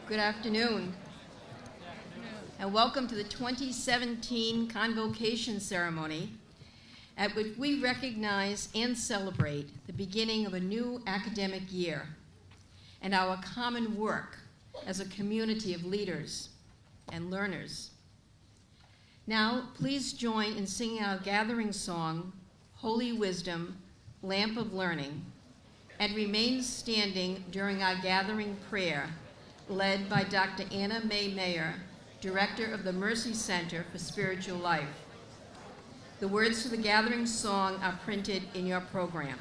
Good afternoon, and welcome to the 2017 Convocation ceremony, at which we recognize and celebrate the beginning of a new academic year and our common work as a community of leaders and learners. Now, please join in singing our gathering song, Holy Wisdom, Lamp of Learning, and remain standing during our gathering prayer, led by Dr. Anna Mae Mayer, Director of the Mercy Center for Spiritual Life. The words to the gathering song are printed in your program.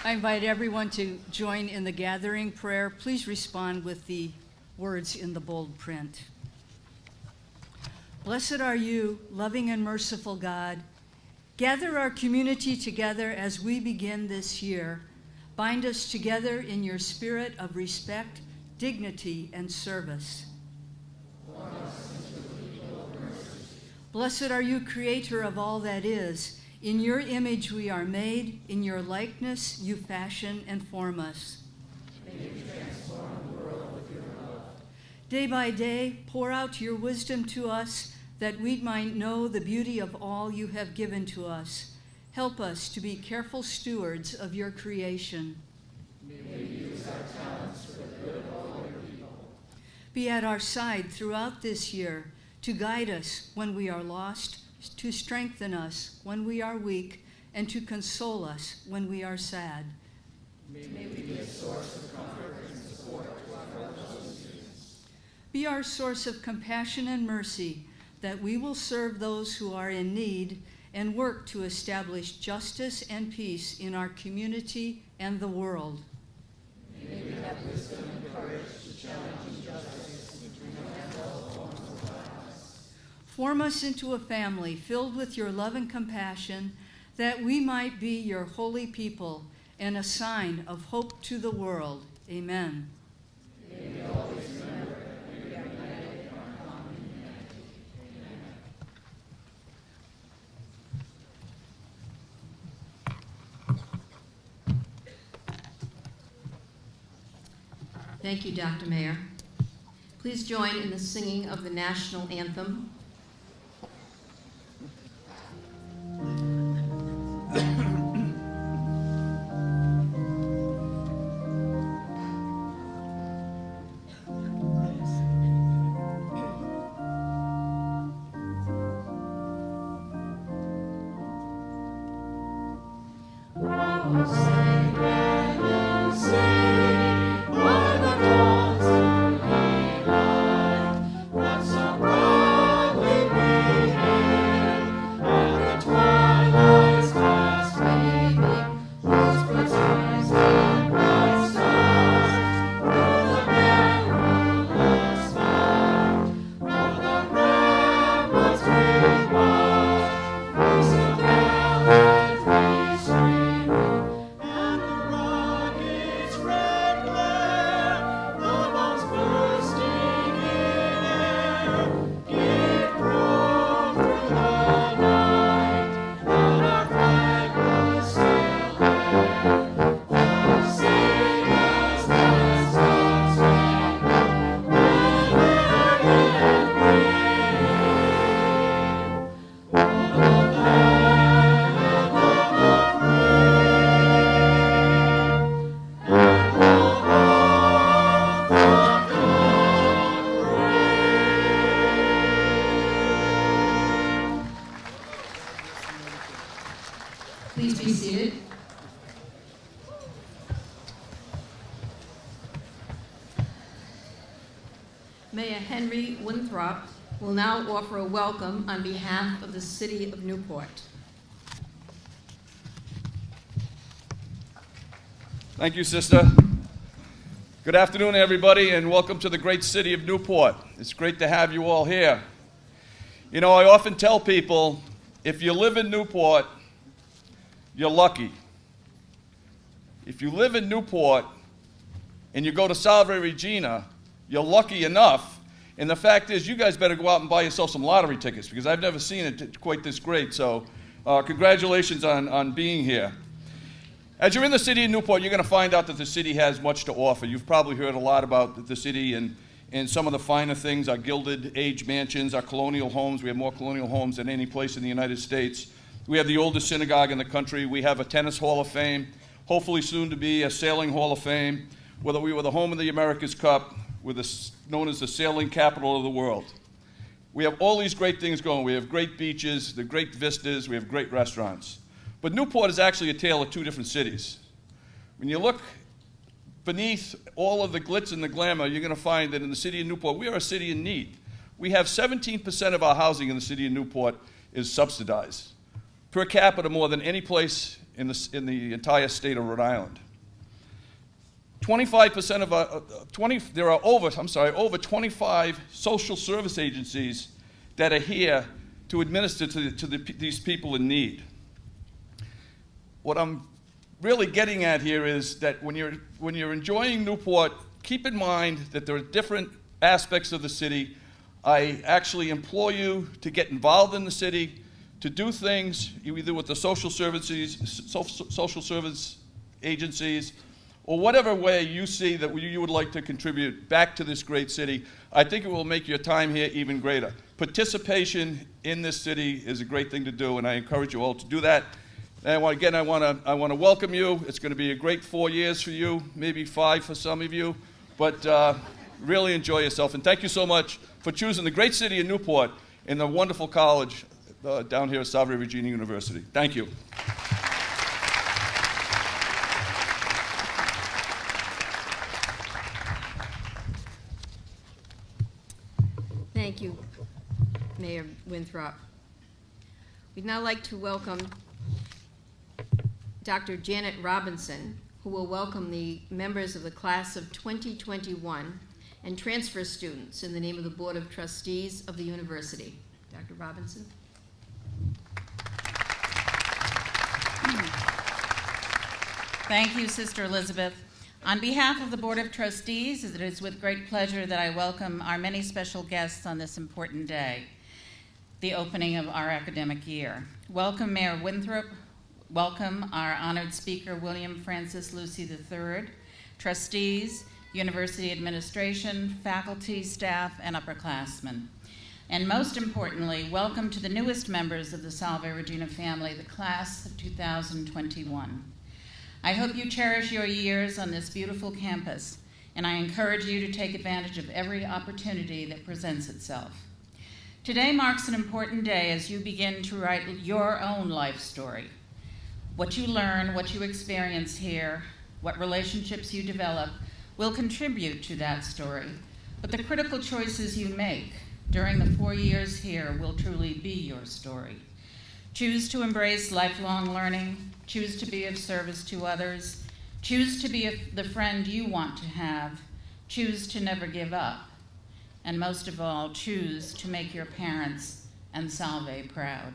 I invite everyone to join in the gathering prayer. Please respond with the words in the bold print. Blessed are you, loving and merciful God. Gather our community together as we begin this year. Bind us together in your spirit of respect, dignity, and service. Blessed are you, creator of all that is. In your image we are made, in your likeness you fashion and form us. May you transform the world with your love. Day by day, pour out your wisdom to us, that we might know the beauty of all you have given to us. Help us to be careful stewards of your creation. May we use our talents for the good of all your people. Be at our side throughout this year, to guide us when we are lost, to strengthen us when we are weak, and to console us when we are sad. May we be a source of comfort and support to our brothers and sisters. Be our source of compassion and mercy, that we will serve those who are in need and work to establish justice and peace in our community and the world. May we have wisdom and courage to challenge injustice and to renounce all forms of violence. Form us into a family filled with your love and compassion, that we might be your holy people and a sign of hope to the world. Amen. May we always remember that we are united in our common humanity. Amen. Thank you, Dr. Mayer. Please join in the singing of the national anthem. Please be seated. Mayor Henry Winthrop will now offer a welcome on behalf of the City of Newport. Thank you, sister. Good afternoon, everybody, and welcome to the great city of Newport. It's great to have you all here. You know, I often tell people, if you live in Newport, you're lucky. If you live in Newport and you go to Salve Regina, you're lucky enough. And the fact is, you guys better go out and buy yourself some lottery tickets, because I've never seen it quite this great. So congratulations on being here. As you're in the city of Newport, you're going to find out that the city has much to offer. You've probably heard a lot about the city, and some of the finer things, our Gilded Age mansions, our colonial homes. We have more colonial homes than any place in the United States. We have the oldest synagogue in the country. We have a tennis hall of fame, hopefully soon to be a sailing hall of fame. Whether we were the home of the America's Cup, we're known as the sailing capital of the world. We have all these great things going. We have great beaches, the great vistas, we have great restaurants. But Newport is actually a tale of two different cities. When you look beneath all of the glitz and the glamour, you're going to find that in the city of Newport, we are a city in need. We have 17% of our housing in the city of Newport is subsidized, per capita more than any place in the entire state of Rhode Island. 25% of there are over 25 social service agencies that are here to administer to these people in need. What I'm really getting at here is that when you're enjoying Newport, keep in mind that there are different aspects of the city. I actually implore you to get involved in the city, to do things either with the social service agencies, or whatever way you see that you would like to contribute back to this great city. I think it will make your time here even greater. Participation in this city is a great thing to do, and I encourage you all to do that. And again, I want to welcome you. It's going to be a great 4 years for you, maybe 5 for some of you, but really enjoy yourself. And thank you so much for choosing the great city of Newport and the wonderful college down here at Salve Regina University. Thank you. Thank you, Mayor Winthrop. We'd now like to welcome Dr. Janet Robinson, who will welcome the members of the class of 2021 and transfer students in the name of the Board of Trustees of the University. Dr. Robinson. Thank you, Sister Elizabeth. On behalf of the Board of Trustees, it is with great pleasure that I welcome our many special guests on this important day, the opening of our academic year. Welcome, Mayor Winthrop. Welcome our honored speaker, William Francis Lucy III, trustees, university administration, faculty, staff, and upperclassmen. And most importantly, welcome to the newest members of the Salve Regina family, the class of 2021. I hope you cherish your years on this beautiful campus, and I encourage you to take advantage of every opportunity that presents itself. Today marks an important day as you begin to write your own life story. What you learn, what you experience here, what relationships you develop will contribute to that story. But the critical choices you make during the 4 years here will truly be your story. Choose to embrace lifelong learning, choose to be of service to others, choose to be the friend you want to have, choose to never give up, and most of all, choose to make your parents and Salve proud.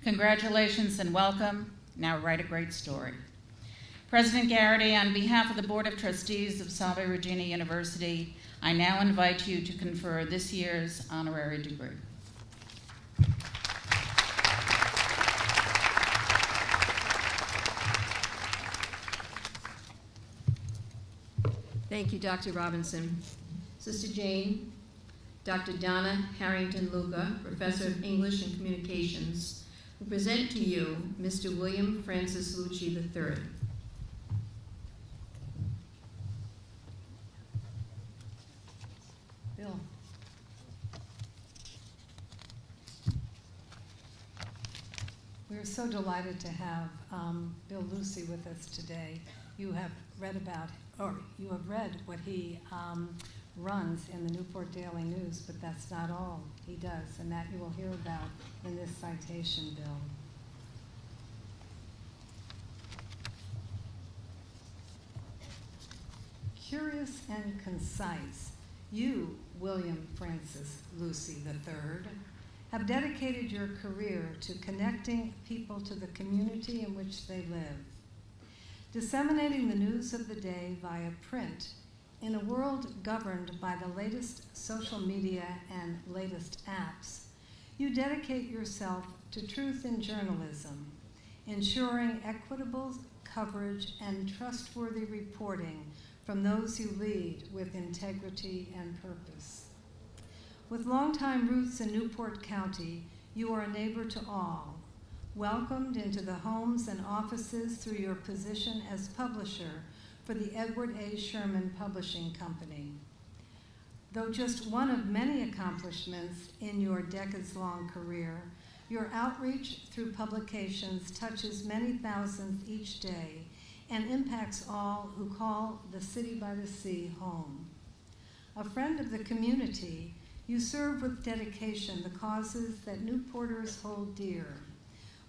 Congratulations and welcome. Now write a great story. President Garrity, on behalf of the Board of Trustees of Salve Regina University, I now invite you to confer this year's honorary degree. Thank you, Dr. Robinson. Sister Jane, Dr. Donna Harrington-Luca, Professor of English and Communications, will present to you Mr. William Francis Lucci III. Bill. We're so delighted to have Bill Lucci with us today. You have read what he runs in the Newport Daily News, but that's not all he does, and that you will hear about in this citation, Bill. Curious and concise, you, William Francis Lucci III, have dedicated your career to connecting people to the community in which they live. Disseminating the news of the day via print in a world governed by the latest social media and latest apps, you dedicate yourself to truth in journalism, ensuring equitable coverage and trustworthy reporting from those who lead with integrity and purpose. With longtime roots in Newport County, you are a neighbor to all, welcomed into the homes and offices through your position as publisher for the Edward A. Sherman Publishing Company. Though just one of many accomplishments in your decades-long career, your outreach through publications touches many thousands each day and impacts all who call the City by the Sea home. A friend of the community, you serve with dedication the causes that Newporters hold dear,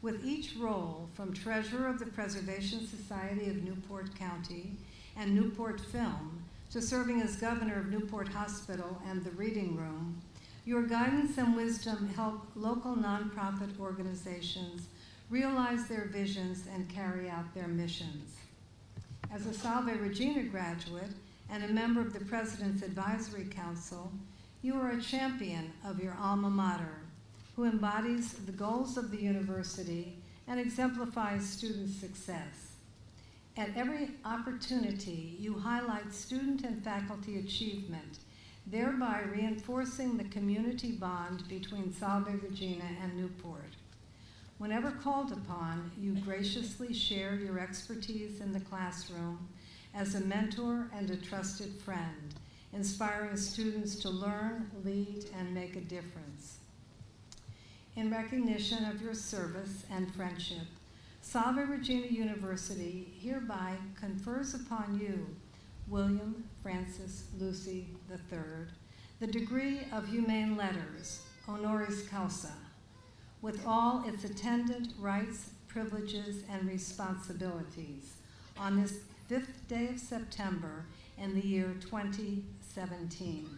with each role from Treasurer of the Preservation Society of Newport County and Newport Film to serving as Governor of Newport Hospital and the Reading Room. Your guidance and wisdom help local nonprofit organizations realize their visions and carry out their missions. As a Salve Regina graduate and a member of the President's Advisory Council, you are a champion of your alma mater, who embodies the goals of the university and exemplifies student success. At every opportunity, you highlight student and faculty achievement, thereby reinforcing the community bond between Salve Regina and Newport. Whenever called upon, you graciously share your expertise in the classroom as a mentor and a trusted friend, inspiring students to learn, lead, and make a difference. In recognition of your service and friendship, Salve Regina University hereby confers upon you, William Francis Lucci III, the degree of Humane Letters, honoris causa, with all its attendant rights, privileges, and responsibilities on this 5th day of September in the year 2017.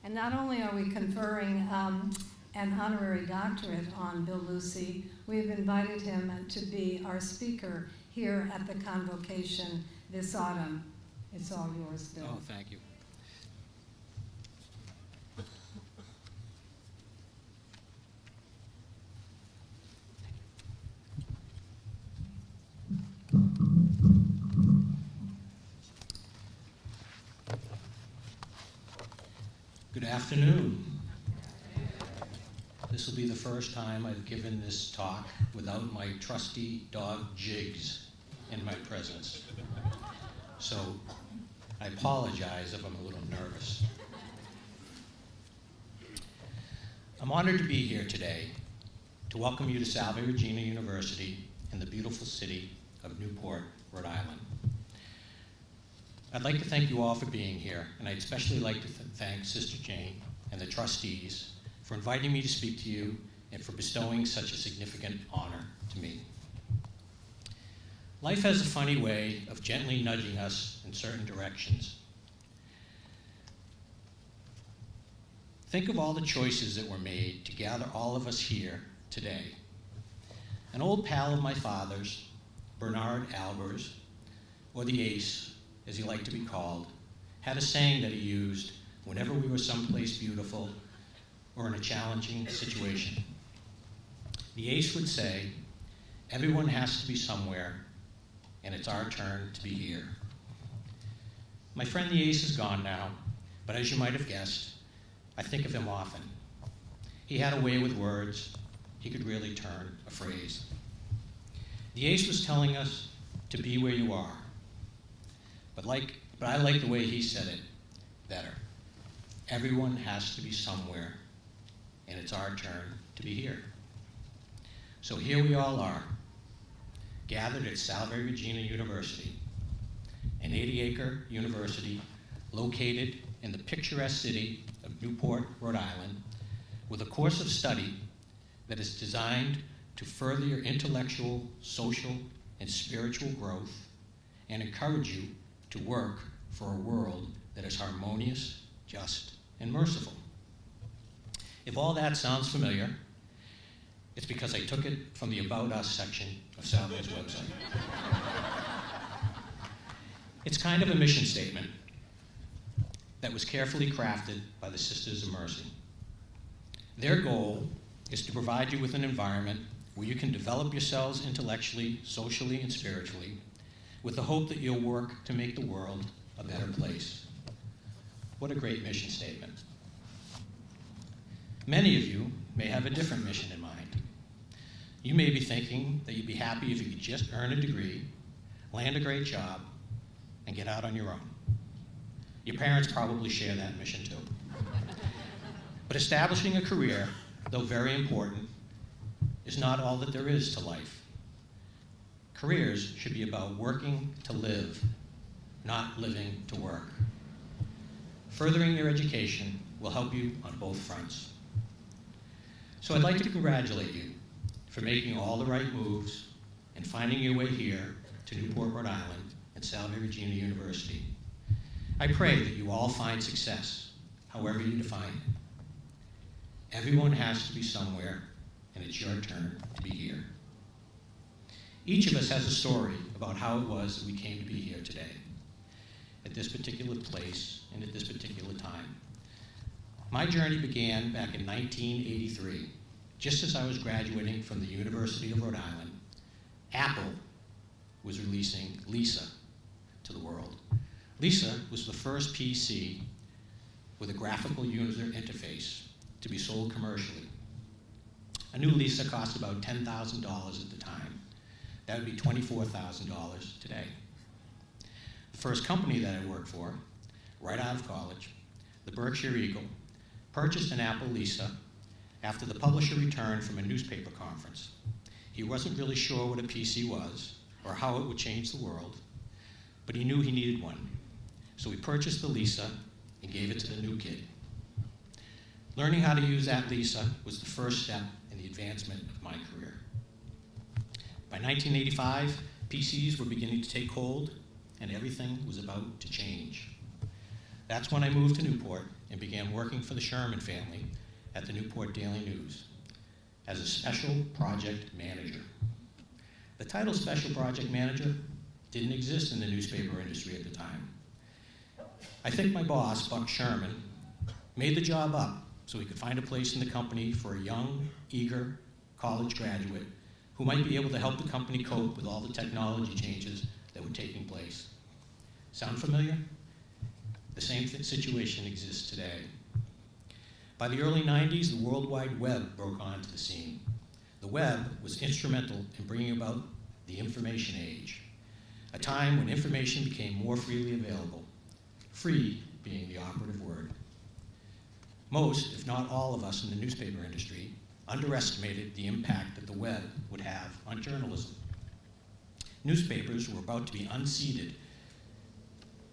And not only are we conferring an honorary doctorate on Bill Lucci, we've invited him to be our speaker here at the Convocation this autumn. It's all yours, Bill. Oh, thank you. Good afternoon. The this will be the first time I've given this talk without my trusty dog Jigs in my presence. So I apologize if I'm a little nervous. I'm honored to be here today to welcome you to Salve Regina University in the beautiful city of Newport, Rhode Island. I'd like to thank you all for being here, and I'd especially like to thank Sister Jane and the trustees for inviting me to speak to you and for bestowing such a significant honor to me. Life has a funny way of gently nudging us in certain directions. Think of all the choices that were made to gather all of us here today. An old pal of my father's, Bernard Albers, or the Ace, as he liked to be called, had a saying that he used whenever we were someplace beautiful or in a challenging situation. The Ace would say, "Everyone has to be somewhere, and it's our turn to be here." My friend the Ace is gone now, but as you might have guessed, I think of him often. He had a way with words. He could really turn a phrase. The Ace was telling us to be where you are. But I like the way he said it better. Everyone has to be somewhere, and it's our turn to be here. So here we all are, gathered at Salve Regina University, an 80-acre university located in the picturesque city of Newport, Rhode Island, with a course of study that is designed to further your intellectual, social, and spiritual growth and encourage you to work for a world that is harmonious, just, and merciful. If all that sounds familiar, it's because I took it from the About Us section of Salve's website. It's kind of a mission statement that was carefully crafted by the Sisters of Mercy. Their goal is to provide you with an environment where you can develop yourselves intellectually, socially, and spiritually, with the hope that you'll work to make the world a better place. What a great mission statement. Many of you may have a different mission in mind. You may be thinking that you'd be happy if you could just earn a degree, land a great job, and get out on your own. Your parents probably share that mission too. But establishing a career, though very important, is not all that there is to life. Careers should be about working to live, not living to work. Furthering your education will help you on both fronts. So I'd like to congratulate you for making all the right moves and finding your way here to Newport, Rhode Island and Salve Regina University. I pray that you all find success, however you define it. Everyone has to be somewhere, and it's your turn to be here. Each of us has a story about how it was that we came to be here today, at this particular place and at this particular time. My journey began back in 1983, just as I was graduating from the University of Rhode Island. Apple was releasing Lisa to the world. Lisa was the first PC with a graphical user interface to be sold commercially. A new Lisa cost about $10,000 at the time. That would be $24,000 today. The first company that I worked for, right out of college, the Berkshire Eagle, purchased an Apple Lisa after the publisher returned from a newspaper conference. He wasn't really sure what a PC was or how it would change the world, but he knew he needed one. So he purchased the Lisa and gave it to the new kid. Learning how to use that Lisa was the first step in the advancement of my career. By 1985, PCs were beginning to take hold, and everything was about to change. That's when I moved to Newport and began working for the Sherman family at the Newport Daily News as a special project manager. The title special project manager didn't exist in the newspaper industry at the time. I think my boss, Buck Sherman, made the job up so he could find a place in the company for a young, eager college graduate who might be able to help the company cope with all the technology changes that were taking place. Sound familiar? The same situation exists today. By the early 90s, the World Wide Web broke onto the scene. The web was instrumental in bringing about the information age, a time when information became more freely available, free being the operative word. Most, if not all of us in the newspaper industry, underestimated the impact that the web would have on journalism. Newspapers were about to be unseated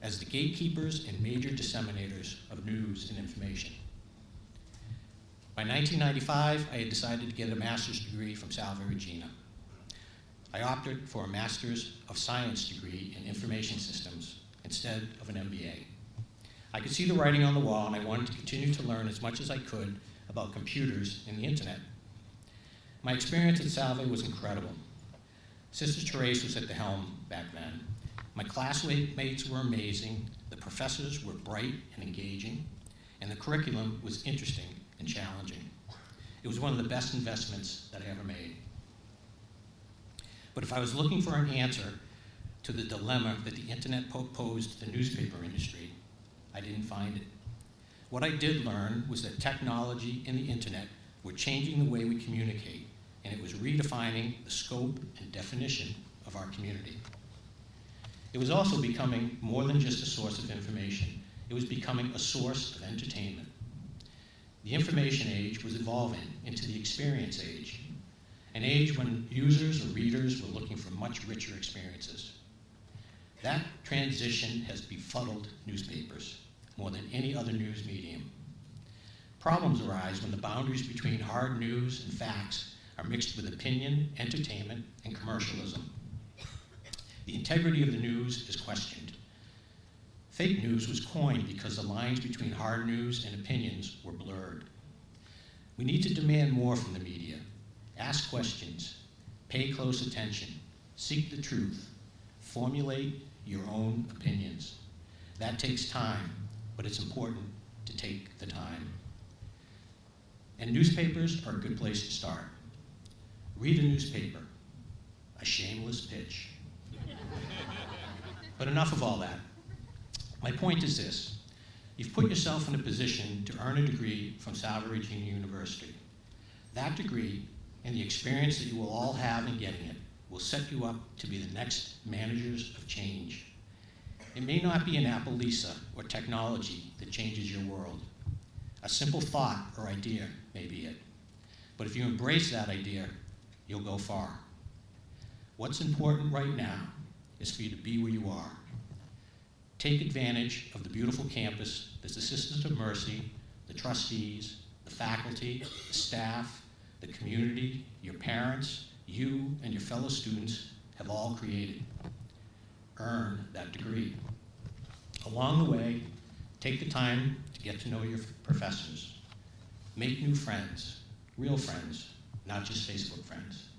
as the gatekeepers and major disseminators of news and information. By 1995, I had decided to get a master's degree from Salve Regina. I opted for a Master's of Science degree in Information Systems instead of an MBA. I could see the writing on the wall, and I wanted to continue to learn as much as I could about computers and the internet. My experience at Salve was incredible. Sister Therese was at the helm back then. My classmates were amazing, the professors were bright and engaging, and the curriculum was interesting and challenging. It was one of the best investments that I ever made. But if I was looking for an answer to the dilemma that the internet posed to the newspaper industry, I didn't find it. What I did learn was that technology and the internet were changing the way we communicate, and it was redefining the scope and definition of our community. It was also becoming more than just a source of information. It was becoming a source of entertainment. The information age was evolving into the experience age, an age when users or readers were looking for much richer experiences. That transition has befuddled newspapers more than any other news medium. Problems arise when the boundaries between hard news and facts are mixed with opinion, entertainment, and commercialism. The integrity of the news is questioned. Fake news was coined because the lines between hard news and opinions were blurred. We need to demand more from the media. Ask questions, pay close attention, seek the truth, formulate your own opinions. That takes time, but it's important to take the time. And newspapers are a good place to start. Read a newspaper, a shameless pitch. But enough of all that. My point is this: you've put yourself in a position to earn a degree from Salve Regina University. That degree and the experience that you will all have in getting it will set you up to be the next managers of change. It may not be an Appaloosa or technology that changes your world. A simple thought or idea may be it. But if you embrace that idea, you'll go far. What's important right now is for you to be where you are. Take advantage of the beautiful campus that the Sisters of Mercy, the trustees, the faculty, the staff, the community, your parents, you, and your fellow students have all created. Earn that degree. Along the way, take the time to get to know your professors. Make new friends, real friends, not just Facebook friends.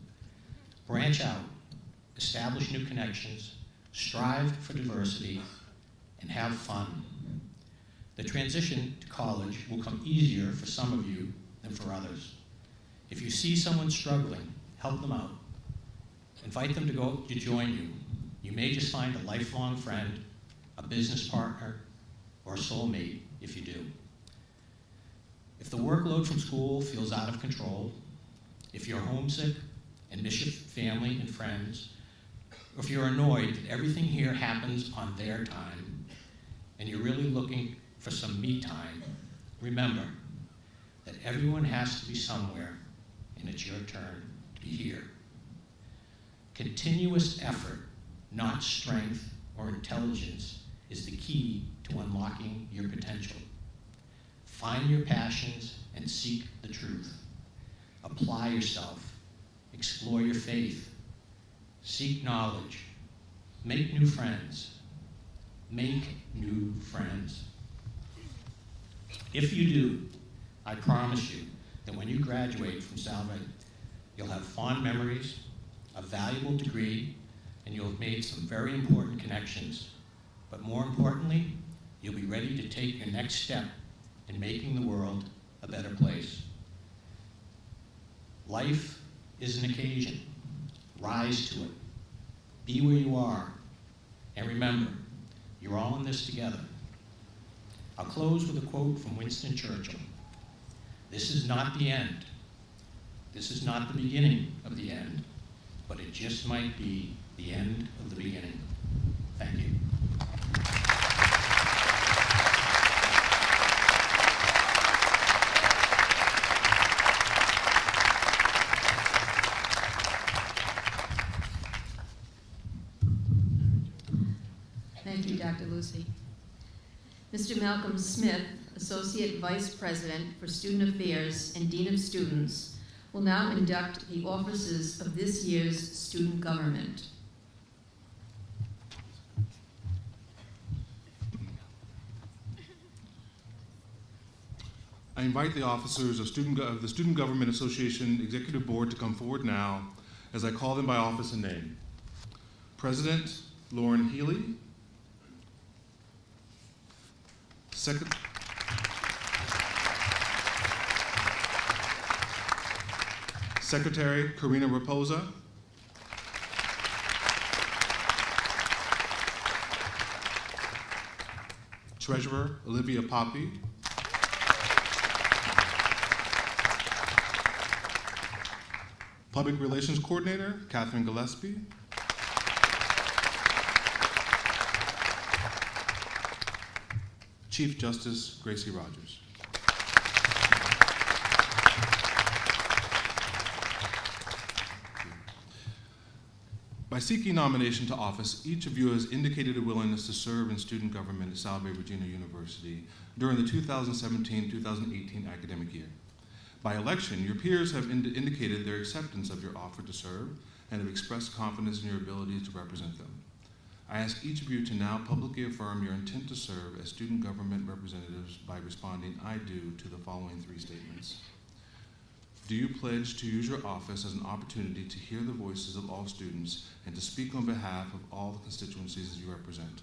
Branch out, establish new connections, strive for diversity, and have fun. The transition to college will come easier for some of you than for others. If you see someone struggling, help them out. Invite them to join you. You may just find a lifelong friend, a business partner, or a soulmate if you do. If the workload from school feels out of control, if you're homesick and miss your family and friends, or if you're annoyed that everything here happens on their time, and you're really looking for some me time, remember that everyone has to be somewhere, and it's your turn to be here. Continuous effort, not strength or intelligence, is the key to unlocking your potential. Find your passions and seek the truth. Apply yourself. Explore your faith. Seek knowledge. Make new friends. Make new friends. If you do, I promise you that when you graduate from Salve, you'll have fond memories, a valuable degree, and you'll have made some very important connections. But more importantly, you'll be ready to take your next step in making the world a better place. Life is an occasion. Rise to it. Be where you are. And remember, you're all in this together. I'll close with a quote from Winston Churchill. This is not the end. This is not the beginning of the end, but it just might be the end of the beginning. Thank you. Thank you, Dr. Lucy. Mr. Malcolm Smith, Associate Vice President for Student Affairs and Dean of Students, will now induct the officers of this year's student government. I invite the officers of the Student Government Association Executive Board to come forward now as I call them by office and name. President Lauren Healy. Secretary Karina Raposa. Treasurer Olivia Poppy. Public Relations Coordinator Catherine Gillespie. Chief Justice Gracie Rogers. By seeking nomination to office, each of you has indicated a willingness to serve in student government at Salve Regina University during the 2017-2018 academic year. By election, your peers have indicated their acceptance of your offer to serve and have expressed confidence in your ability to represent them. I ask each of you to now publicly affirm your intent to serve as student government representatives by responding, "I do," to the following three statements. Do you pledge to use your office as an opportunity to hear the voices of all students and to speak on behalf of all the constituencies you represent?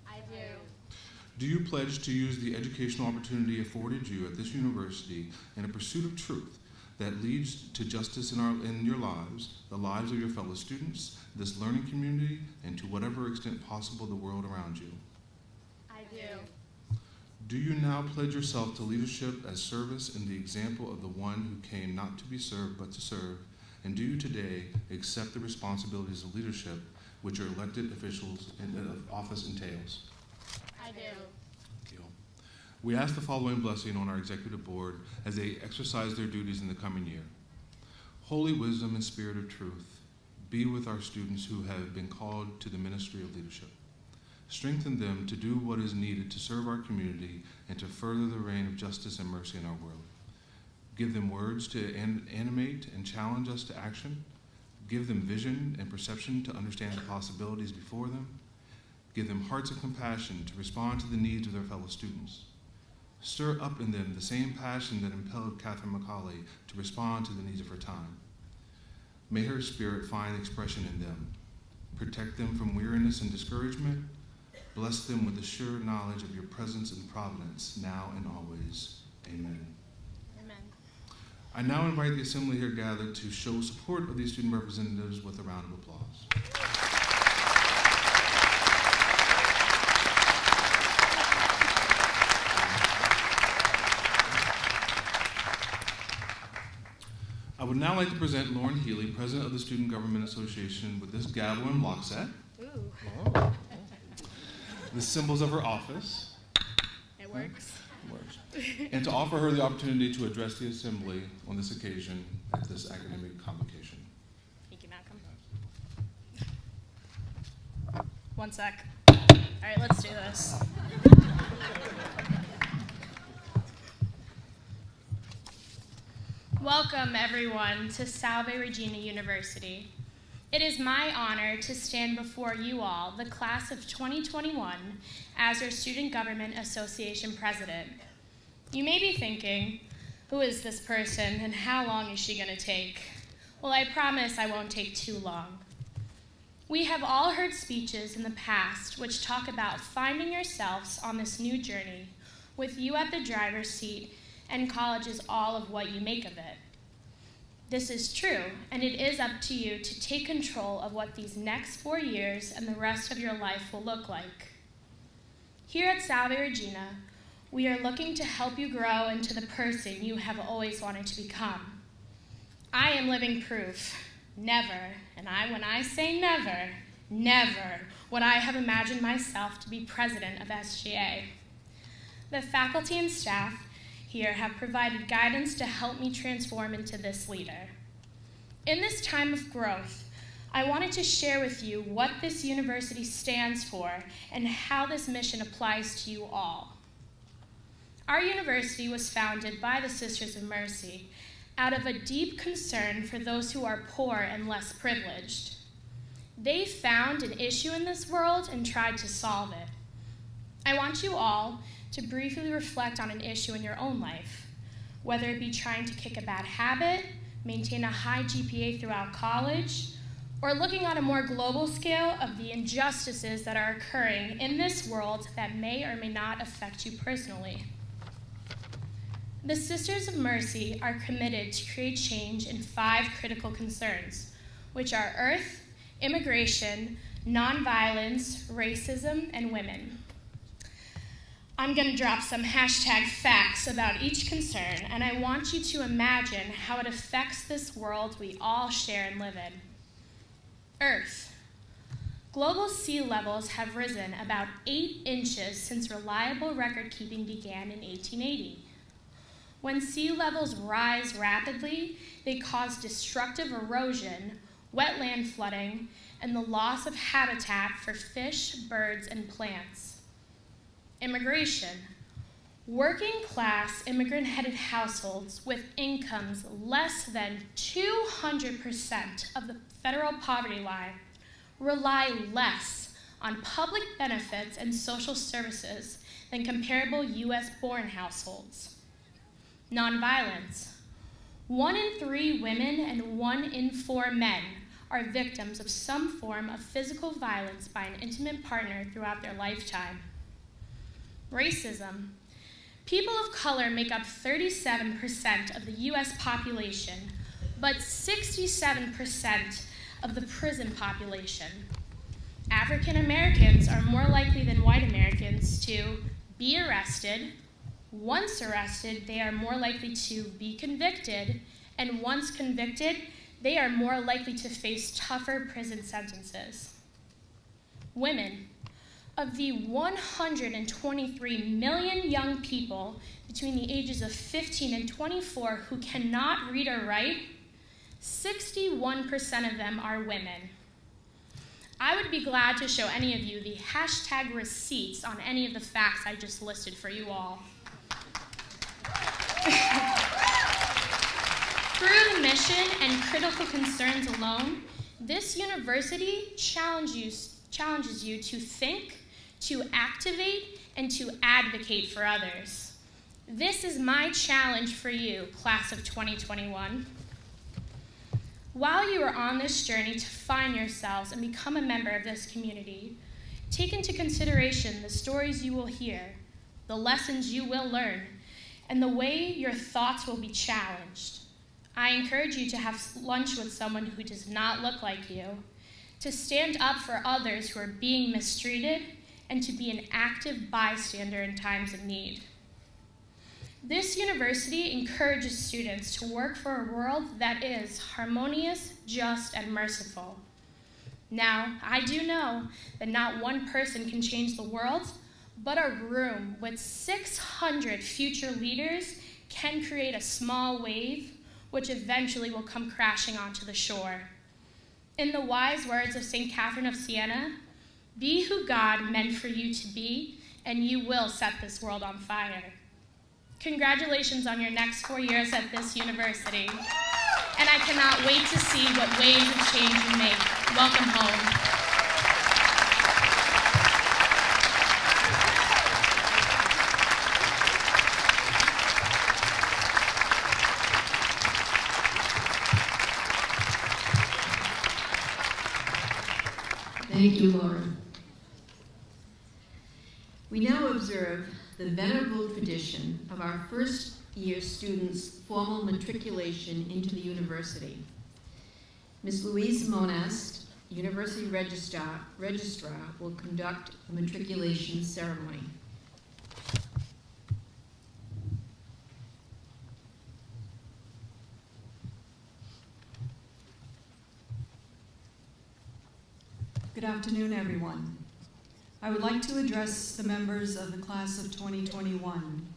I do. Do you pledge to use the educational opportunity afforded you at this university in a pursuit of truth that leads to justice in your lives, the lives of your fellow students, this learning community, and to whatever extent possible the world around you? I do. Do you now pledge yourself to leadership as service in the example of the one who came not to be served but to serve? And do you today accept the responsibilities of leadership which your elected officials in office entails? I do. Thank you. We ask the following blessing on our executive board as they exercise their duties in the coming year. Holy wisdom and spirit of truth, be with our students who have been called to the ministry of leadership. Strengthen them to do what is needed to serve our community and to further the reign of justice and mercy in our world. Give them words to animate and challenge us to action. Give them vision and perception to understand the possibilities before them. Give them hearts of compassion to respond to the needs of their fellow students. Stir up in them the same passion that impelled Catherine McCauley to respond to the needs of her time. May her spirit find expression in them. Protect them from weariness and discouragement. Bless them with the sure knowledge of your presence and providence, now and always. Amen. Amen. I now invite the assembly here gathered to show support of these student representatives with a round of applause. I would now like to present Lauren Healy, President of the Student Government Association, with this gavel and block set. Ooh. The symbols of her office. It works. And to offer her the opportunity to address the assembly on this occasion at this academic convocation. Thank you, Malcolm. One sec. All right, let's do this. Welcome, everyone, to Salve Regina University. It is my honor to stand before you all, the class of 2021, as your Student Government Association President. You may be thinking, who is this person and how long is she going to take? Well, I promise I won't take too long. We have all heard speeches in the past which talk about finding yourselves on this new journey with you at the driver's seat and college is all of what you make of it. This is true, and it is up to you to take control of what these next 4 years and the rest of your life will look like. Here at Salve Regina, We are looking to help you grow into the person you have always wanted to become. I am living proof. Never, and when I say never, never would I have imagined myself to be president of SGA. The faculty and staff here have provided guidance to help me transform into this leader. In this time of growth, I wanted to share with you what this university stands for and how this mission applies to you all. Our university was founded by the Sisters of Mercy out of a deep concern for those who are poor and less privileged. They found an issue in this world and tried to solve it. I want you all to briefly reflect on an issue in your own life, whether it be trying to kick a bad habit, maintain a high GPA throughout college, or looking on a more global scale of the injustices that are occurring in this world that may or may not affect you personally. The Sisters of Mercy are committed to create change in 5 critical concerns, which are earth, immigration, nonviolence, racism, and women. I'm going to drop some hashtag facts about each concern, and I want you to imagine how it affects this world we all share and live in. Earth. Global sea levels have risen about 8 inches since reliable record keeping began in 1880. When sea levels rise rapidly, they cause destructive erosion, wetland flooding, and the loss of habitat for fish, birds, and plants. Immigration. Working-class, immigrant-headed households with incomes less than 200% of the federal poverty line rely less on public benefits and social services than comparable U.S.-born households. Nonviolence. 1 in 3 women and 1 in 4 men are victims of some form of physical violence by an intimate partner throughout their lifetime. Racism. People of color make up 37% of the U.S. population, but 67% of the prison population. African Americans are more likely than white Americans to be arrested. Once arrested, they are more likely to be convicted, and once convicted, they are more likely to face tougher prison sentences. Women. Of the 123 million young people between the ages of 15 and 24 who cannot read or write, 61% of them are women. I would be glad to show any of you the hashtag receipts on any of the facts I just listed for you all. Through the mission and critical concerns alone, this university challenges you to think, to activate, and to advocate for others. This is my challenge for you, class of 2021. While you are on this journey to find yourselves and become a member of this community, take into consideration the stories you will hear, the lessons you will learn, and the way your thoughts will be challenged. I encourage you to have lunch with someone who does not look like you, to stand up for others who are being mistreated, and to be an active bystander in times of need. This university encourages students to work for a world that is harmonious, just, and merciful. Now, I do know that not one person can change the world, but a room with 600 future leaders can create a small wave, which eventually will come crashing onto the shore. In the wise words of St. Catherine of Siena, be who God meant for you to be, and you will set this world on fire. Congratulations on your next 4 years at this university, and I cannot wait to see what waves of change you make. Welcome home. Thank you, Laura. We now observe the venerable tradition of our first-year students' formal matriculation into the university. Ms. Louise Monast, University Registrar, will conduct the matriculation ceremony. Good afternoon, everyone. I would like to address the members of the class of 2021,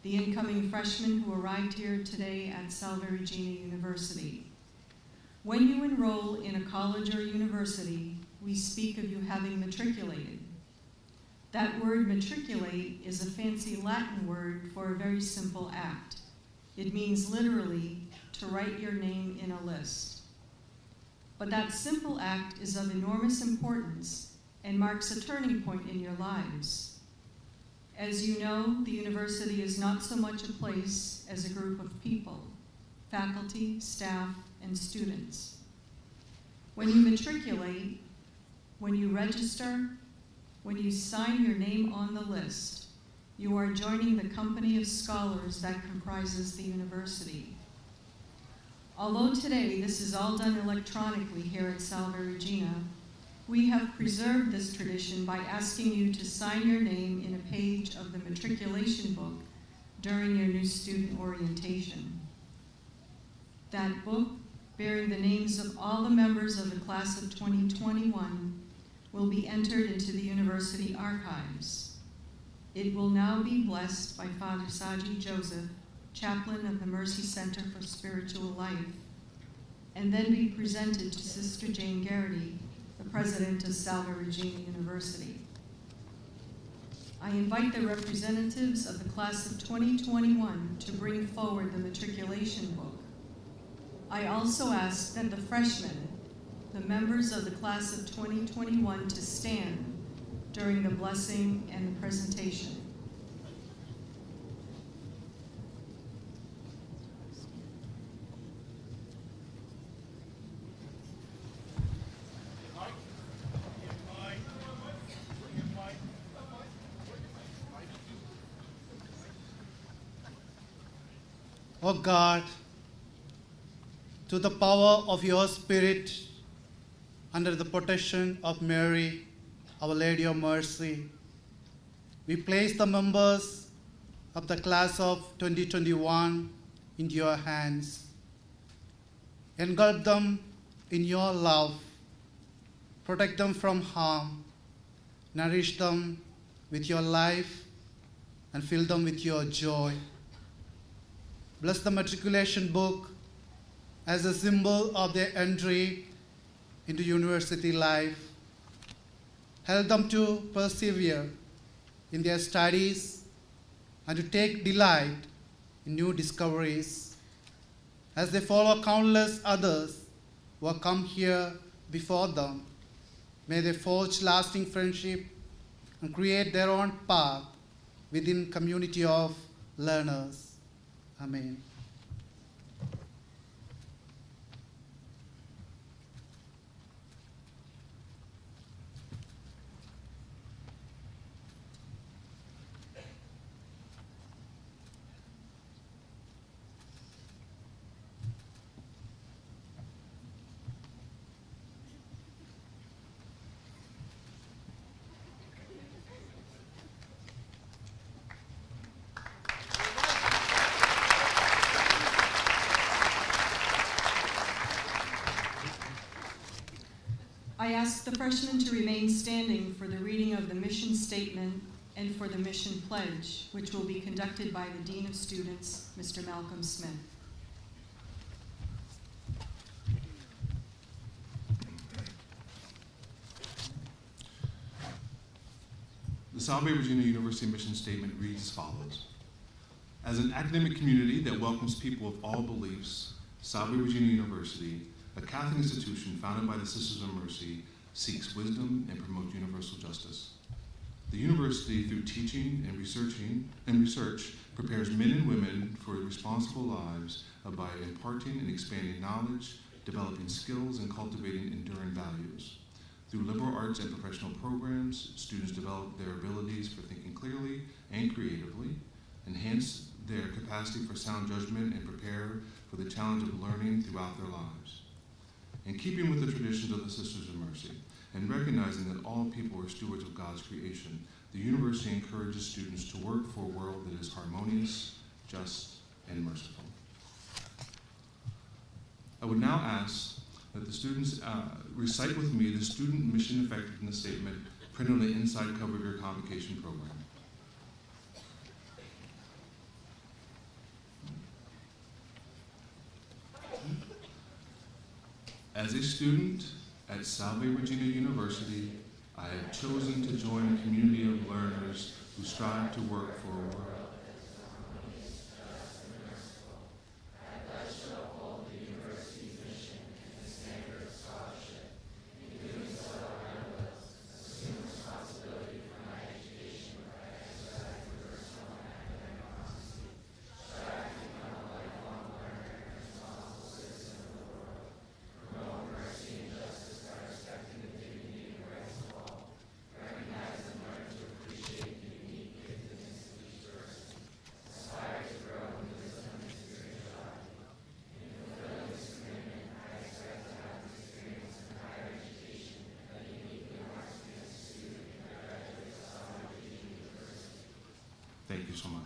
the incoming freshmen who arrived here today at Salve Regina University. When you enroll in a college or university, we speak of you having matriculated. That word matriculate is a fancy Latin word for a very simple act. It means literally to write your name in a list. But that simple act is of enormous importance and marks a turning point in your lives. As you know, the university is not so much a place as a group of people, faculty, staff, and students. When you matriculate, when you register, when you sign your name on the list, you are joining the company of scholars that comprises the university. Although today this is all done electronically here at Salve Regina, we have preserved this tradition by asking you to sign your name in a page of the matriculation book during your new student orientation. That book, bearing the names of all the members of the class of 2021, will be entered into the university archives. It will now be blessed by Father Saji Joseph, chaplain of the Mercy Center for Spiritual Life, and then be presented to Sister Jane Garrity, the president of Salve Regina University. I invite the representatives of the class of 2021 to bring forward the matriculation book. I also ask that the freshmen, the members of the class of 2021, to stand during the blessing and the presentation. O God, to the power of your Spirit, under the protection of Mary, Our Lady of Mercy, we place the members of the class of 2021 into your hands. Engulf them in your love, protect them from harm, nourish them with your life, and fill them with your joy. Bless the matriculation book as a symbol of their entry into university life. Help them to persevere in their studies and to take delight in new discoveries. As they follow countless others who have come here before them, may they forge lasting friendship and create their own path within community of learners. Amen. I ask the freshmen to remain standing for the reading of the mission statement and for the mission pledge, which will be conducted by the Dean of Students, Mr. Malcolm Smith. The Salve Regina University mission statement reads as follows. As an academic community that welcomes people of all beliefs, Salve Regina University, a Catholic institution founded by the Sisters of Mercy, seeks wisdom and promotes universal justice. The university, through teaching and research, prepares men and women for responsible lives by imparting and expanding knowledge, developing skills, and cultivating enduring values. Through liberal arts and professional programs, students develop their abilities for thinking clearly and creatively, enhance their capacity for sound judgment, and prepare for the challenge of learning throughout their lives. In keeping with the traditions of the Sisters of Mercy, and recognizing that all people are stewards of God's creation, the university encourages students to work for a world that is harmonious, just, and merciful. I would now ask that the students recite with me the student mission effectiveness statement printed on the inside cover of your convocation program. As a student at Salve Regina University, I have chosen to join a community of learners who strive to work for a world. Thank you so much.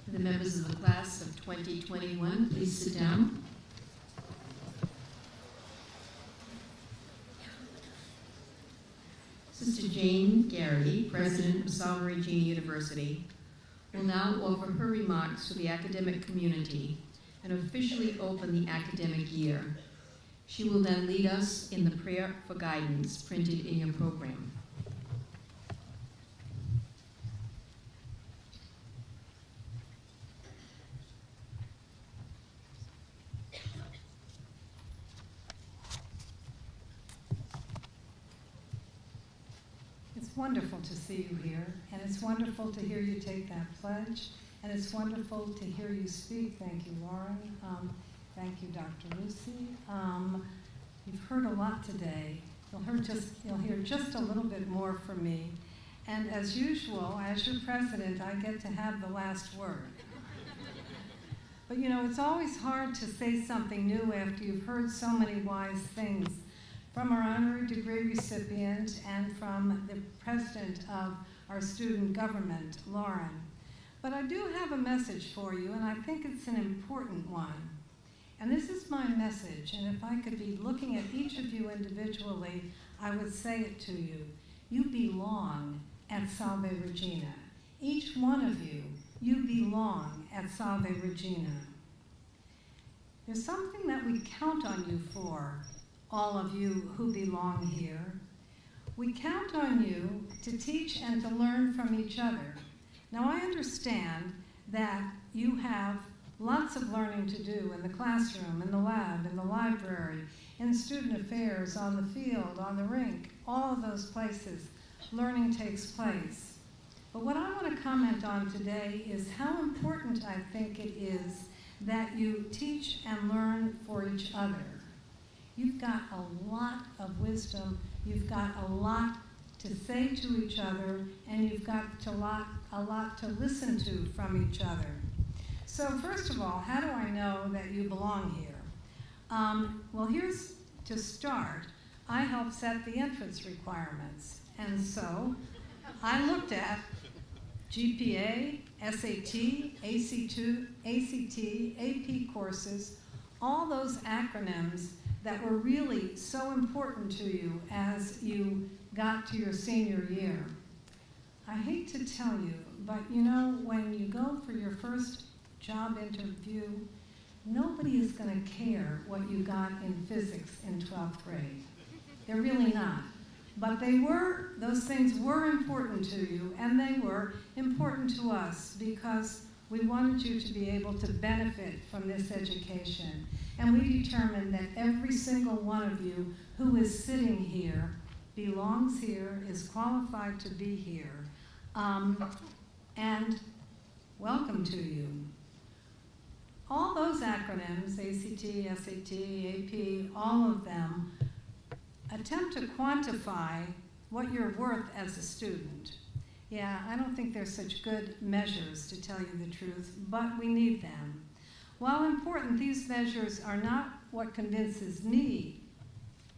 The members of the class of 2021, please sit down. Sister Jane Garrity, President of Salve Regina University, will now offer her remarks to the academic community and officially open the academic year. She will then lead us in the prayer for guidance printed in your program. It's wonderful to see you here, and it's wonderful to hear you take that pledge, and it's wonderful to hear you speak. Thank you, Lauren. Thank you, Dr. Lucy. You've heard a lot today. You'll hear just a little bit more from me. And as usual, as your president, I get to have the last word. But you know, it's always hard to say something new after you've heard so many wise things from our honorary degree recipient and from the president of our student government, Lauren. But I do have a message for you, and I think it's an important one. And this is my message, and if I could be looking at each of you individually, I would say it to you. You belong at Salve Regina. Each one of you, you belong at Salve Regina. There's something that we count on you for, all of you who belong here. We count on you to teach and to learn from each other. Now I understand that you have lots of learning to do in the classroom, in the lab, in the library, in student affairs, on the field, on the rink, all of those places. Learning takes place. But what I want to comment on today is how important I think it is that you teach and learn for each other. You've got a lot of wisdom, you've got a lot to say to each other, and you've got a lot to listen to from each other. So first of all, how do I know that you belong here? Well, here's to start. I help set the entrance requirements. And so I looked at GPA, SAT, ACT, AP courses, all those acronyms that were really so important to you as you got to your senior year. I hate to tell you, but you know, when you go for your first job interview, nobody is going to care what you got in physics in 12th grade. They're really not. But those things were important to you, and they were important to us because we wanted you to be able to benefit from this education. And we determined that every single one of you who is sitting here belongs here, is qualified to be here. And welcome to you. All those acronyms, ACT, SAT, AP, all of them, attempt to quantify what you're worth as a student. Yeah, I don't think they're such good measures, to tell you the truth, but we need them. While important, these measures are not what convinces me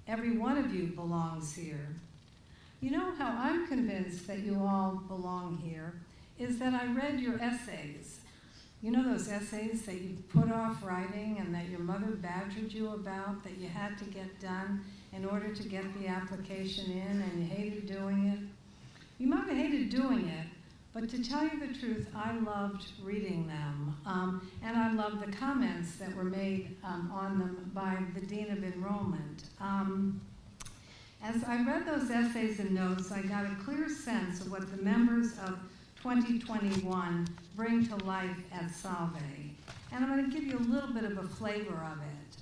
every one of you belongs here. You know how I'm convinced that you all belong here is that I read your essays. You know those essays that you put off writing and that your mother badgered you about, that you had to get done in order to get the application in, and you hated doing it? You might have hated doing it, but to tell you the truth, I loved reading them. And I loved the comments that were made on them by the Dean of Enrollment. As I read those essays and notes, I got a clear sense of what the members of 2021 bring to life at Salve. And I'm going to give you a little bit of a flavor of it.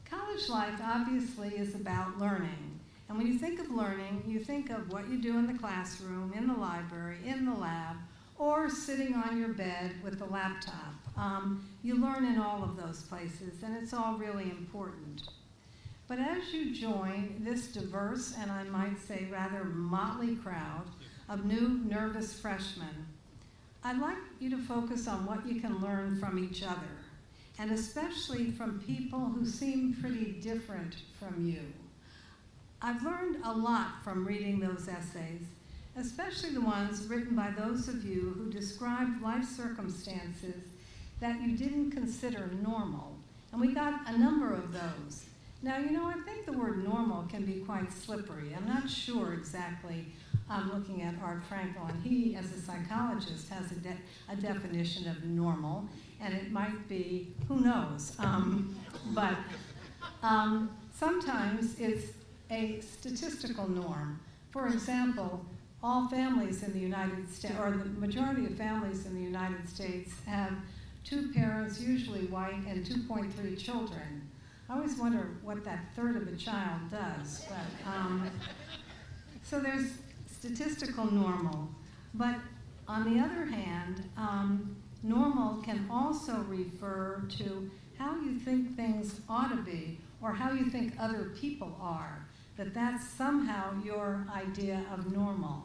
College life obviously is about learning. And when you think of learning, you think of what you do in the classroom, in the library, in the lab, or sitting on your bed with the laptop. You learn in all of those places, and it's all really important. But as you join this diverse, and I might say rather motley crowd of new nervous freshmen, I'd like you to focus on what you can learn from each other, and especially from people who seem pretty different from you. I've learned a lot from reading those essays, especially the ones written by those of you who described life circumstances that you didn't consider normal. And we got a number of those. Now, you know, I think the word normal can be quite slippery. I'm not sure exactly. I'm looking at Art Frankel, and he, as a psychologist, has a definition of normal, and it might be, who knows? But sometimes it's a statistical norm. For example, all families in the United States, or the majority of families in the United States, have 2 parents, usually white, and 2.3 children. I always wonder what that third of a child does. But, so there's statistical normal. But on the other hand, normal can also refer to how you think things ought to be, or how you think other people are, that's somehow your idea of normal.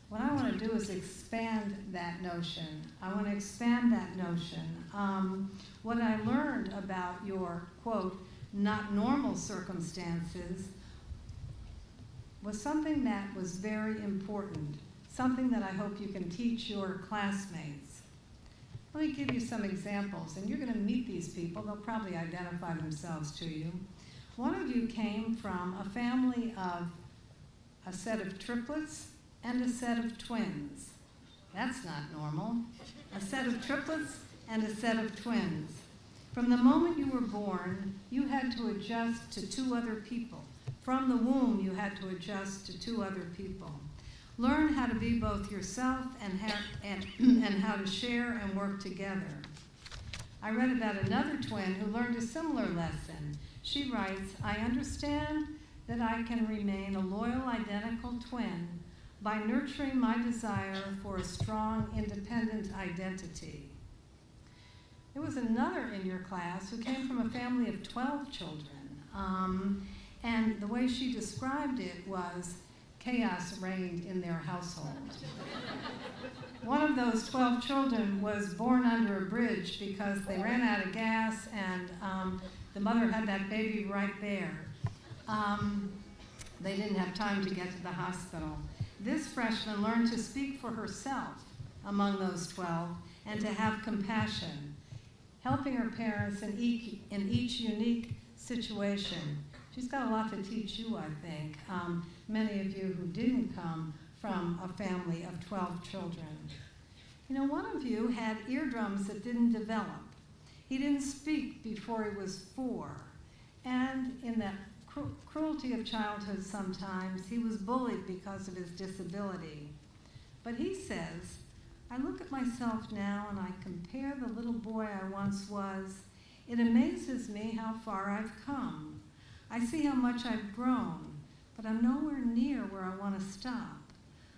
What I want to do is expand that notion. I want to expand that notion. What I learned about your, quote, not normal circumstances was something that was very important, something that I hope you can teach your classmates. Let me give you some examples, and you're going to meet these people. They'll probably identify themselves to you. One of you came from a family of a set of triplets and a set of twins. That's not normal. A set of triplets and a set of twins. From the moment you were born, you had to adjust to 2 other people. From the womb, you had to adjust to 2 other people. Learn how to be both yourself and how to share and work together. I read about another twin who learned a similar lesson. She writes, I understand that I can remain a loyal, identical twin by nurturing my desire for a strong, independent identity. There was another in your class who came from a family of 12 children, and the way she described it was chaos reigned in their household. One of those 12 children was born under a bridge because they ran out of gas, and the mother had that baby right there. They didn't have time to get to the hospital. This freshman learned to speak for herself among those 12 and to have compassion, helping her parents in each unique situation. She's got a lot to teach you, I think, many of you who didn't come from a family of 12 children. You know, one of you had eardrums that didn't develop. He didn't speak before he was 4. And in that cruelty of childhood sometimes, he was bullied because of his disability. But he says, I look at myself now and I compare the little boy I once was. It amazes me how far I've come. I see how much I've grown, but I'm nowhere near where I want to stop.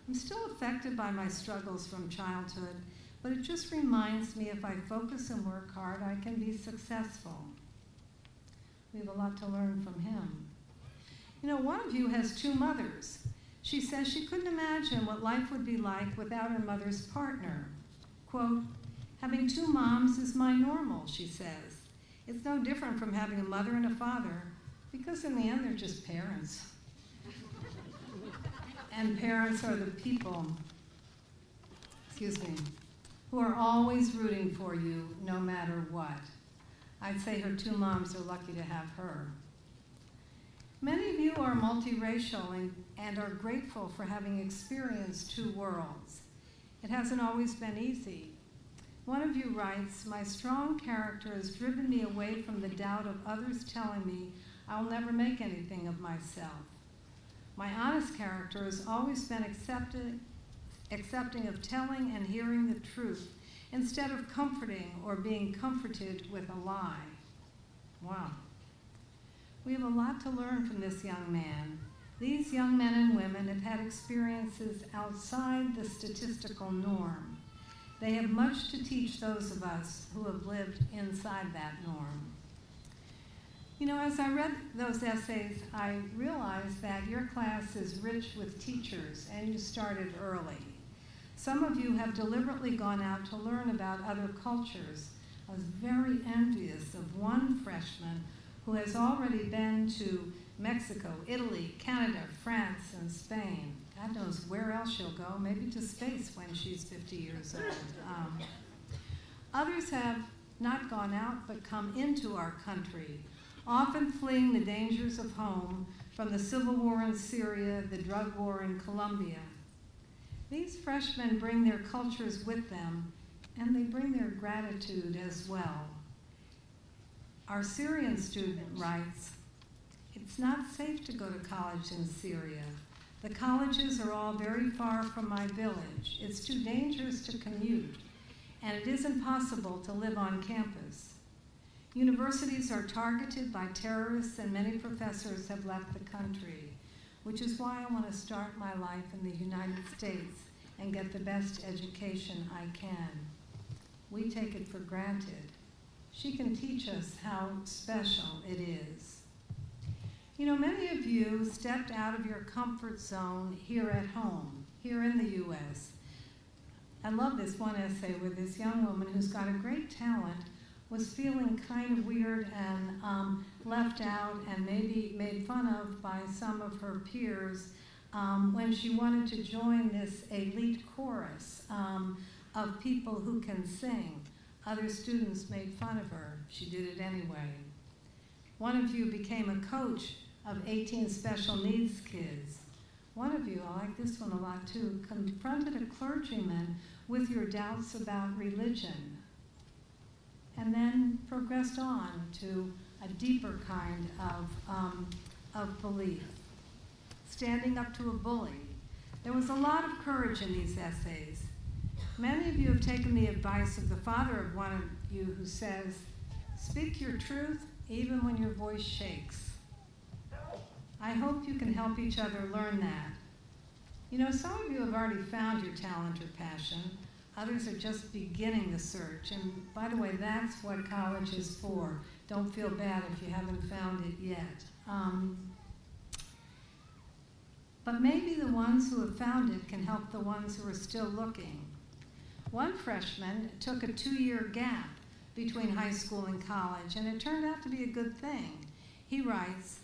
I'm still affected by my struggles from childhood, but it just reminds me if I focus and work hard, I can be successful. We have a lot to learn from him. You know, one of you has 2 mothers. She says she couldn't imagine what life would be like without her mother's partner. Quote, having 2 moms is my normal, she says. It's no different from having a mother and a father, because in the end, they're just parents. And parents are the people who are always rooting for you no matter what. I'd say her two moms are lucky to have her. Many of you are multiracial and are grateful for having experienced two worlds. It hasn't always been easy. One of you writes, "My strong character has driven me away from the doubt of others telling me I'll never make anything of myself. My honest character has always been accepting of telling and hearing the truth instead of comforting or being comforted with a lie." Wow. We have a lot to learn from this young man. These young men and women have had experiences outside the statistical norm. They have much to teach those of us who have lived inside that norm. You know, as I read those essays, I realized that your class is rich with teachers, and you started early. Some of you have deliberately gone out to learn about other cultures. I was very envious of one freshman who has already been to Mexico, Italy, Canada, France, and Spain. God knows where else she'll go, maybe to space when she's 50 years old. Others have not gone out but come into our country, often fleeing the dangers of home from the civil war in Syria, the drug war in Colombia. These freshmen bring their cultures with them, and they bring their gratitude as well. Our Syrian student writes, "It's not safe to go to college in Syria. The colleges are all very far from my village. It's too dangerous to commute, and it isn't possible to live on campus. Universities are targeted by terrorists, and many professors have left the country, which is why I want to start my life in the United States and get the best education I can. We take it for granted. She can teach us how special it is." You know, many of you stepped out of your comfort zone here at home, here in the U.S. I love this one essay where this young woman who's got a great talent was feeling kind of weird and left out and maybe made fun of by some of her peers when she wanted to join this elite chorus of people who can sing. Other students made fun of her. She did it anyway. One of you became a coach of 18 special needs kids. One of you, I like this one a lot too, confronted a clergyman with your doubts about religion and then progressed on to a deeper kind of belief. Standing up to a bully. There was a lot of courage in these essays. Many of you have taken the advice of the father of one of you who says, "Speak your truth even when your voice shakes." I hope you can help each other learn that. You know, some of you have already found your talent or passion. Others are just beginning the search. And by the way, that's what college is for. Don't feel bad if you haven't found it yet. But maybe the ones who have found it can help the ones who are still looking. One freshman took a 2-year gap between high school and college, and it turned out to be a good thing. He writes,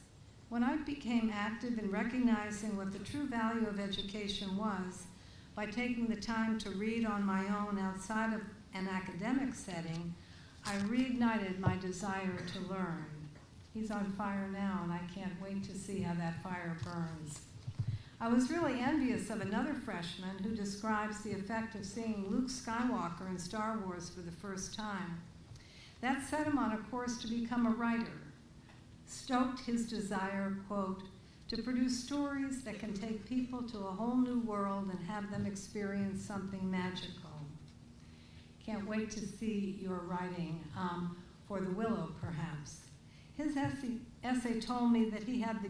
"When I became active in recognizing what the true value of education was, by taking the time to read on my own outside of an academic setting, I reignited my desire to learn." He's on fire now, and I can't wait to see how that fire burns. I was really envious of another freshman who describes the effect of seeing Luke Skywalker in Star Wars for the first time. That set him on a course to become a writer, stoked his desire, quote, "to produce stories that can take people to a whole new world and have them experience something magical." Can't wait to see your writing for The Willow, perhaps. His essay told me that he had the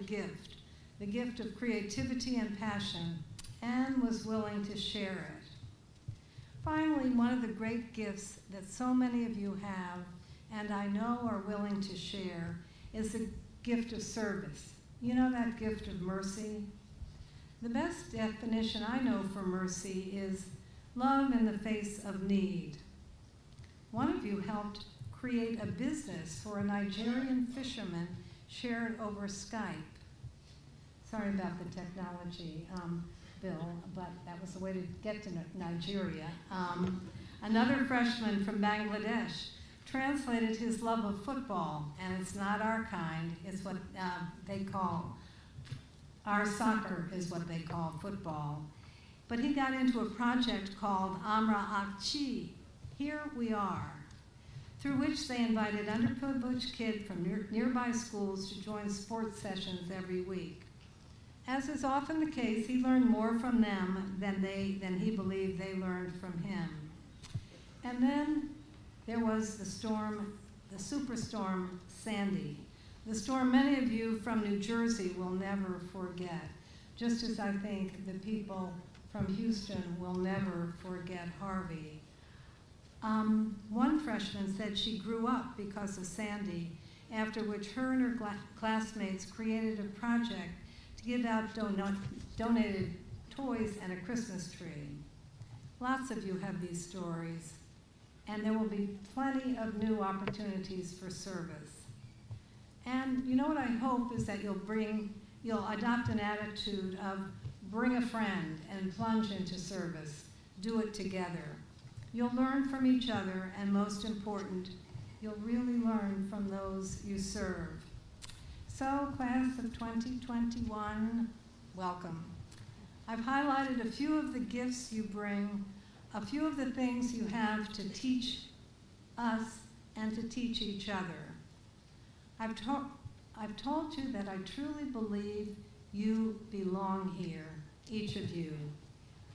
gift of creativity and passion, and was willing to share it. Finally, one of the great gifts that so many of you have, and I know are willing to share, is the gift of service. You know, that gift of mercy? The best definition I know for mercy is love in the face of need. One of you helped create a business for a Nigerian fisherman shared over Skype. Sorry about the technology. Bill, but that was the way to get to Nigeria. Another freshman from Bangladesh translated his love of football, and it's not our kind, it's what they call, our soccer is what they call football. But he got into a project called Amra Akchi, Here We Are, through which they invited underprivileged kids from nearby schools to join sports sessions every week. As is often the case, he learned more from them than he believed they learned from him. And then there was the storm, the superstorm Sandy. The storm many of you from New Jersey will never forget, just as I think the people from Houston will never forget Harvey. One freshman said she grew up because of Sandy, after which her and her classmates created a project to give out donated toys and a Christmas tree. Lots of you have these stories, and there will be plenty of new opportunities for service. And you know what I hope is that you'll adopt an attitude of bring a friend and plunge into service. Do it together. You'll learn from each other, and most important, you'll really learn from those you serve. So, class of 2021, welcome. I've highlighted a few of the gifts you bring, a few of the things you have to teach us and to teach each other. I've told you that I truly believe you belong here, each of you,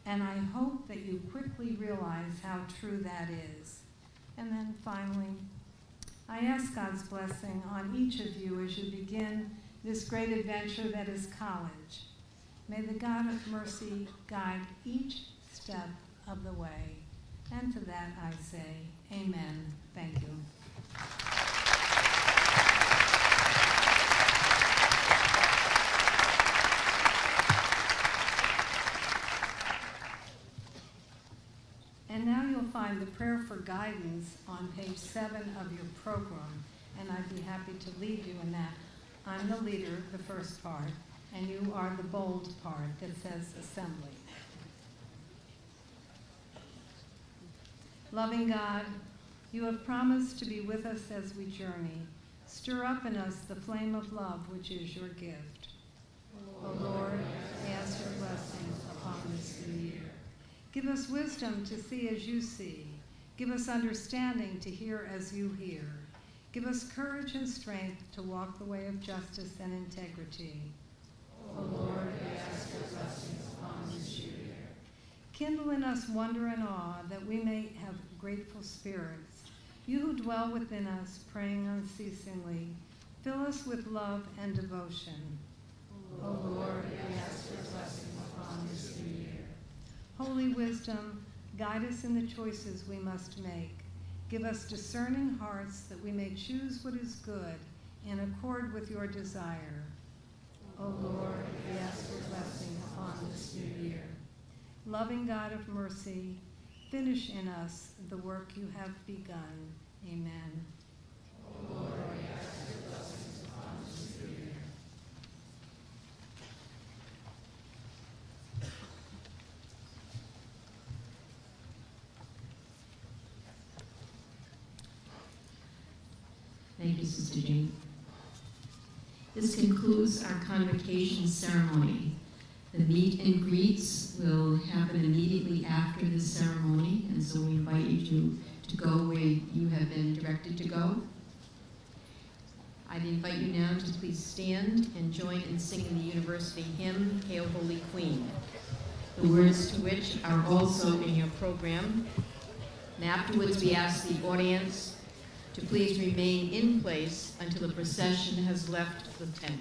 and I hope that you quickly realize how true that is. And then finally, I ask God's blessing on each of you as you begin this great adventure that is college. May the God of mercy guide each step of the way. And to that I say, amen. Thank you. And now you'll find the prayer for guidance on page 7 of your program, and I'd be happy to lead you in that. I'm the leader, the first part, and you are the bold part that says assembly. Loving God, you have promised to be with us as we journey. Stir up in us the flame of love, which is your gift. O Lord, I ask your blessings upon this new year. Give us wisdom to see as you see. Give us understanding to hear as you hear. Give us courage and strength to walk the way of justice and integrity. O Lord, I ask your blessings upon this new year. Kindle in us wonder and awe that we may have grateful spirits. You who dwell within us, praying unceasingly, fill us with love and devotion. O Lord, I ask your blessings upon this new year. Holy wisdom, guide us in the choices we must make. Give us discerning hearts that we may choose what is good in accord with your desire. O Lord, we ask your blessing upon this new year. Loving God of mercy, finish in us the work you have begun. Amen. O Lord, we ask your blessings upon this new year. Thank you, Sister Jean. This concludes our convocation ceremony. The meet and greets will happen immediately after the ceremony, and so we invite you to go where you have been directed to go. I'd invite you now to please stand and join in singing the university hymn, Hail Holy Queen, the words to which are also in your program. And afterwards, we ask the audience to please remain in place until the procession has left the tent.